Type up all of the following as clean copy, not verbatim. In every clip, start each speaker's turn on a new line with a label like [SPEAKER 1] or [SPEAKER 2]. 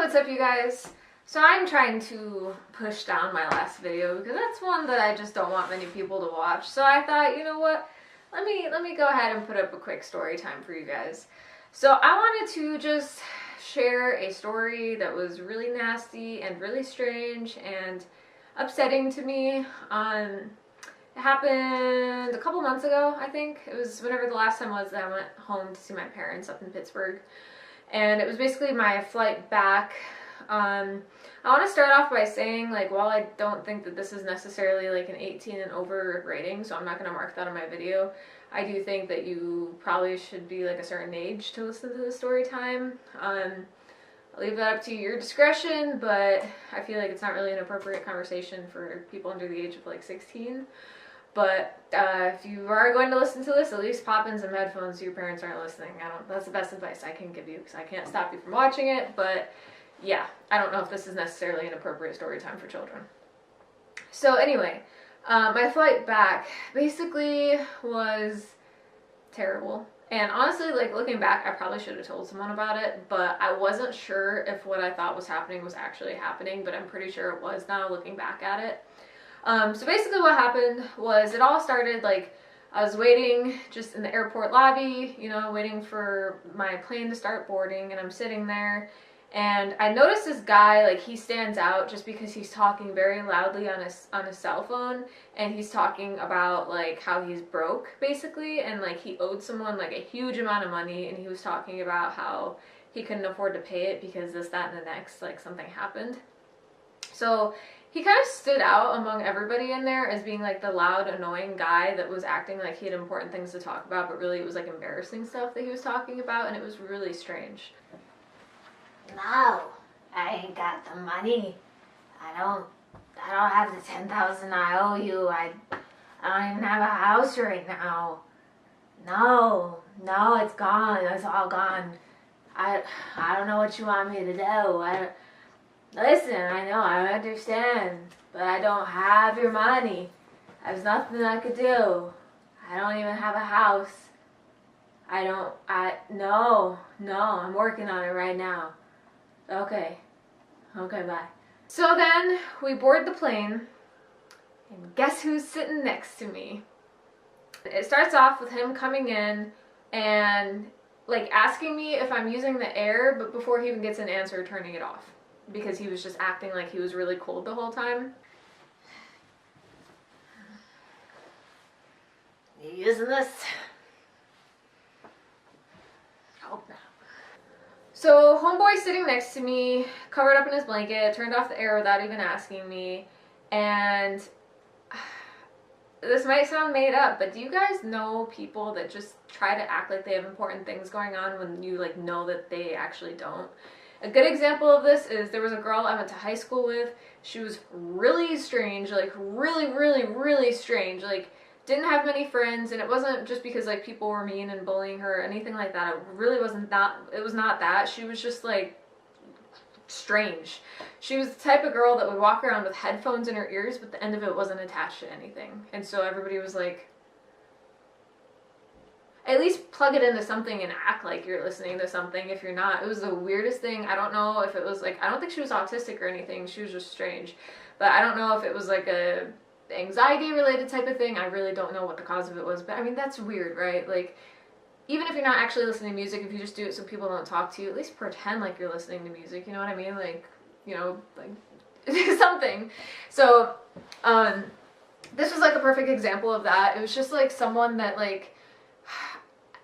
[SPEAKER 1] what's up you guys? So I'm trying to push down my last video because that's one that I just don't want many people to watch. So I thought, you know what? Let me go ahead and put up a quick story time for you guys. So I wanted to just share a story that was really nasty and really strange and upsetting to me. It happened a couple months ago, I think. It was whenever the last time was that I went home to see my parents up in Pittsburgh. And it was basically my flight back. I want to start off by saying, like, while I don't think that this is necessarily like an 18 and over rating, so I'm not going to mark that on my video, I do think that you probably should be like a certain age to listen to the story time. I'll leave that up to your discretion, but I feel like it's not really an appropriate conversation for people under the age of like 16. But if you are going to listen to this, at least pop in some headphones so your parents aren't listening. That's the best advice I can give you because I can't stop you from watching it. But yeah, I don't know if this is necessarily an appropriate story time for children. So anyway, my flight back basically was terrible. And honestly, like, looking back, I probably should have told someone about it, but I wasn't sure if what I thought was happening was actually happening, but I'm pretty sure it was now looking back at it. So basically what happened was it all started, like, I was waiting just in the airport lobby, you know, waiting for my plane to start boarding, and I'm sitting there, and I noticed this guy, like, he stands out just because he's talking very loudly on his cell phone, and he's talking about, like, how he's broke, basically, and, like, he owed someone, like, a huge amount of money, and he was talking about how he couldn't afford to pay it because this, that, and the next, like, something happened. So he kind of stood out among everybody in there as being like the loud, annoying guy that was acting like he had important things to talk about, but really it was like embarrassing stuff that he was talking about, and it was really strange.
[SPEAKER 2] No, I ain't got the money. I don't have the $10,000 I owe you. I don't even have a house right now. No, it's gone. It's all gone. I don't know what you want me to do. Listen, I know, I understand, but I don't have your money. There's nothing I could do. I don't even have a house. No, I'm working on it right now. Okay, bye. So then we board the plane, and guess who's sitting next to me? It starts off with him coming in and, like, asking me if I'm using the air, but before he even gets an answer, turning it off. Because he was just acting like he was really cold the whole time. You using this?
[SPEAKER 1] Hope not. So homeboy's sitting next to me, covered up in his blanket, turned off the air without even asking me, and this might sound made up, but do you guys know people that just try to act like they have important things going on when you, like, know that they actually don't? A good example of this is there was a girl I went to high school with. She was really strange, like really strange, like didn't have many friends, and it wasn't just because like people were mean and bullying her or anything like that. It really wasn't that. It was not that. She was just like strange. She was the type of girl that would walk around with headphones in her ears, but the end of it wasn't attached to anything. And so everybody was like, at least plug it into something and act like you're listening to something if you're not. It was the weirdest thing. I don't know if it was like, I don't think she was autistic or anything. She was just strange. But I don't know if it was like a anxiety related type of thing. I really don't know what the cause of it was. But I mean, that's weird, right? Like, even if you're not actually listening to music, if you just do it so people don't talk to you, at least pretend like you're listening to music. You know what I mean? Like, you know, like something. So, this was like a perfect example of that. It was just like someone that, like,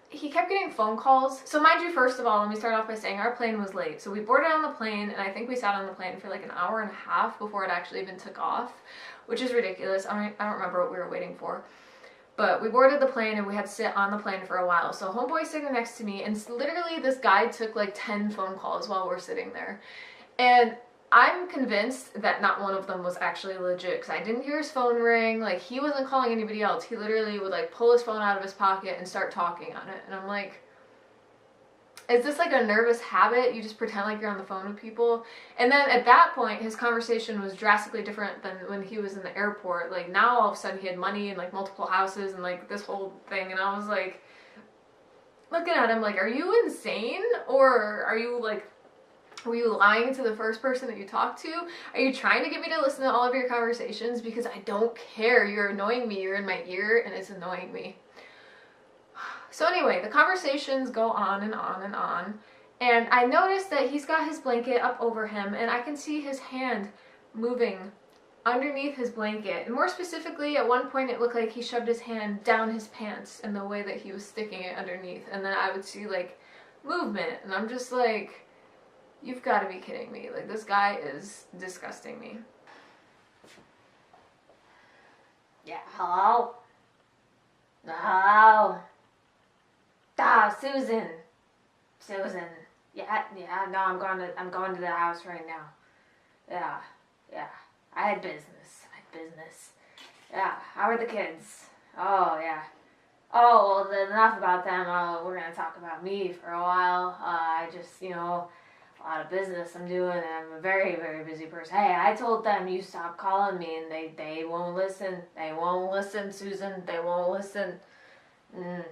[SPEAKER 1] he kept getting phone calls. So mind you, first of all, let me start off by saying our plane was late. So we boarded on the plane, and I think we sat on the plane for like an hour and a half before it actually even took off, which is ridiculous. I don't remember what we were waiting for. But we boarded the plane, and we had to sit on the plane for a while. So homeboy's sitting next to me, and literally this guy took like 10 phone calls while we're sitting there. And I'm convinced that not one of them was actually legit, because I didn't hear his phone ring. Like, he wasn't calling anybody else. He literally would, like, pull his phone out of his pocket and start talking on it. And I'm like, is this like a nervous habit? You just pretend like you're on the phone with people? And then at that point, his conversation was drastically different than when he was in the airport. Like, now all of a sudden he had money and like multiple houses and like this whole thing. And I was like, looking at him like, are you insane? Or are you like Were you lying to the first person that you talked to? Are you trying to get me to listen to all of your conversations? Because I don't care. You're annoying me. You're in my ear and it's annoying me. So anyway, the conversations go on and on and on. And I noticed that he's got his blanket up over him and I can see his hand moving underneath his blanket. And more specifically, at one point it looked like he shoved his hand down his pants in the way that he was sticking it underneath. And then I would see like movement and I'm just like, you've got to be kidding me. Like, this guy is disgusting me.
[SPEAKER 2] Yeah, hello? Hello? Ah, Susan. Susan. Yeah, no, I'm going to the house right now. Yeah. I had business. Yeah, how are the kids? Oh, yeah. Oh, well, then enough about them. We're going to talk about me for a while. I just, a lot of business I'm doing, and I'm a very, very busy person. Hey, I told them you stop calling me, and they won't listen. They won't listen, Susan. They won't listen. Yeah,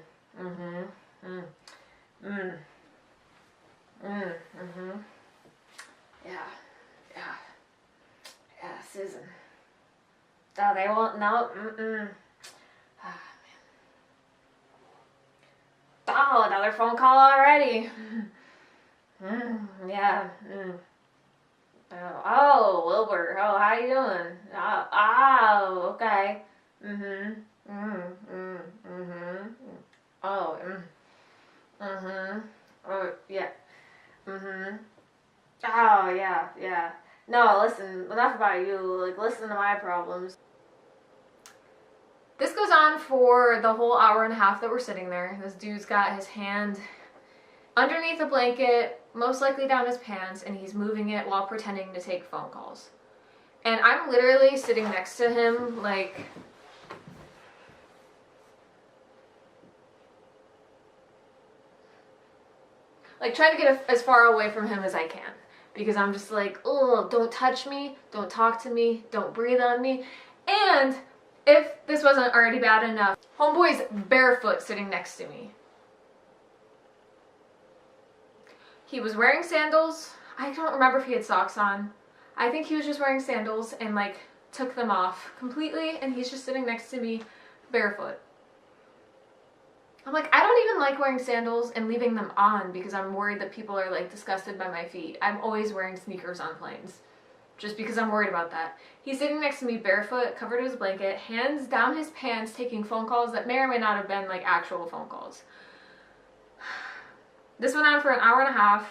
[SPEAKER 2] Susan. Oh, they won't, no, Oh, another phone call already. Yeah. Oh, Wilbur. Oh, how you doing? Okay. Oh, Oh, yeah. Oh, yeah. No, listen, enough about you. Like, listen to my problems. This goes on for the whole hour and a half that we're sitting there. This dude's got his hand underneath a blanket, most likely down his pants, and he's moving it while pretending to take phone calls. And I'm literally sitting next to him, like, trying to get as far away from him as I can. Because I'm just like, oh, don't touch me, don't talk to me, don't breathe on me. And if this wasn't already bad enough, homeboy's barefoot sitting next to me. He was wearing sandals. I don't remember if he had socks on. I think he was just wearing sandals and like took them off completely, and he's just sitting next to me barefoot. I'm like, I don't even like wearing sandals and leaving them on because I'm worried that people are like disgusted by my feet. I'm always wearing sneakers on planes just because I'm worried about that. He's sitting next to me barefoot, covered in his blanket, hands down his pants, taking phone calls that may or may not have been like actual phone calls. This went on for an hour and a half.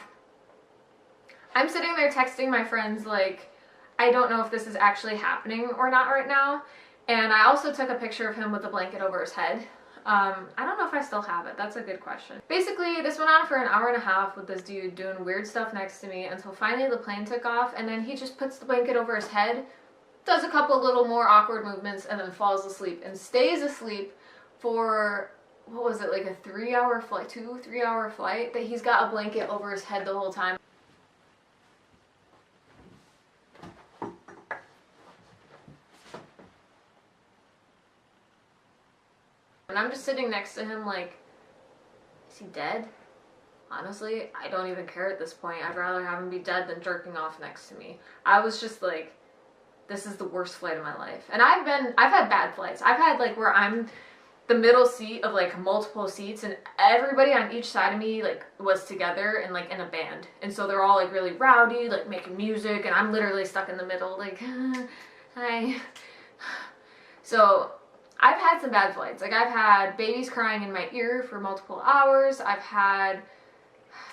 [SPEAKER 2] I'm sitting there texting my friends like, I don't know if this is actually happening or not right now. And I also took a picture of him with the blanket over his head. I don't know if I still have it. That's a good question. Basically, this went on for an hour and a half with this dude doing weird stuff next to me until finally the plane took off, and then he just puts the blanket over his head, does a couple little more awkward movements, and then falls asleep and stays asleep for, what was it, like a 3-hour flight, 2-3 hour flight, that he's got a blanket over his head the whole time. And I'm just sitting next to him like, is he dead? Honestly, I don't even care at this point. I'd rather have him be dead than jerking off next to me. I was just like, this is the worst flight of my life. And I've had bad flights. I've had like where I'm the middle seat of like multiple seats and everybody on each side of me like was together and like in a band. And so they're all like really rowdy, like making music, and I'm literally stuck in the middle like, hi. So I've had some bad flights. Like, I've had babies crying in my ear for multiple hours. I've had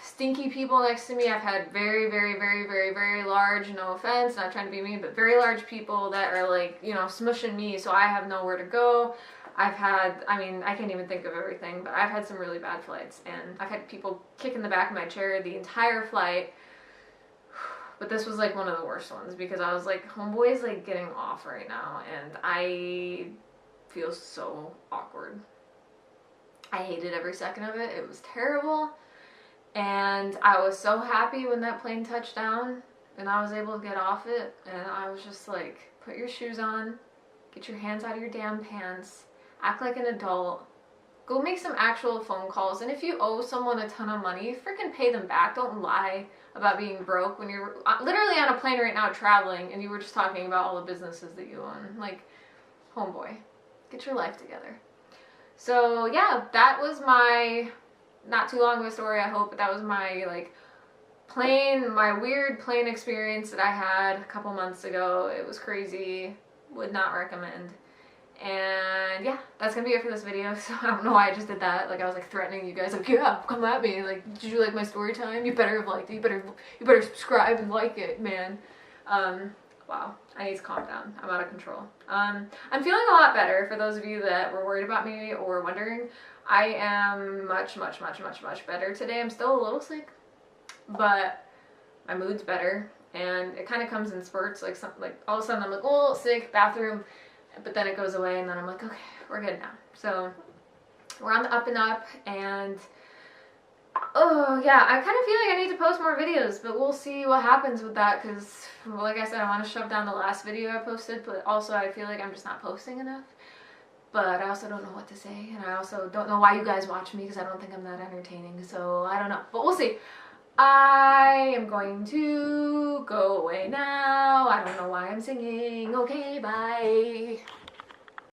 [SPEAKER 2] stinky people next to me. I've had very, very, very, very, very large, no offense, not trying to be mean, but very large people that are like, smushing me so I have nowhere to go. I've had, I can't even think of everything, but I've had some really bad flights. And I've had people kick in the back of my chair the entire flight. But this was like one of the worst ones because I was like, homeboy is like getting off right now, and I feel so awkward. I hated every second of it. It was terrible. And I was so happy when that plane touched down and I was able to get off it. And I was just like, put your shoes on, get your hands out of your damn pants, act like an adult,
[SPEAKER 1] Go make some actual phone calls. And if you owe someone a ton of money, freaking pay them back. Don't lie about being broke when you're literally on a plane right now traveling and you were just talking about all the businesses that you own. Like, homeboy, get your life together. So yeah, that was my, not too long of a story, I hope, but that was my like my weird plane experience that I had a couple months ago. It was crazy. Would not recommend. And yeah, that's gonna be it for this video. So I don't know why I just did that. Like I was like threatening you guys, like, yeah, come at me. Like, did you like my story time? You better have liked it. You better subscribe and like it, man. Wow, I need to calm down. I'm out of control. I'm feeling a lot better. For those of you that were worried about me or wondering, I am much better today. I'm still a little sick, but my mood's better, and it kind of comes in spurts. Like all of a sudden I'm like, oh, sick, bathroom. But then it goes away, and then I'm like, okay, we're good now. So we're on the up and up, and oh yeah, I kind of feel like I need to post more videos, but we'll see what happens with that, because like I said, I want to shove down the last video I posted, but also I feel like I'm just not posting enough. But I also don't know what to say, and I also don't know why you guys watch me, because I don't think I'm that entertaining, so I don't know, but we'll see. I am going to go away now. I don't know why I'm singing. Okay, bye.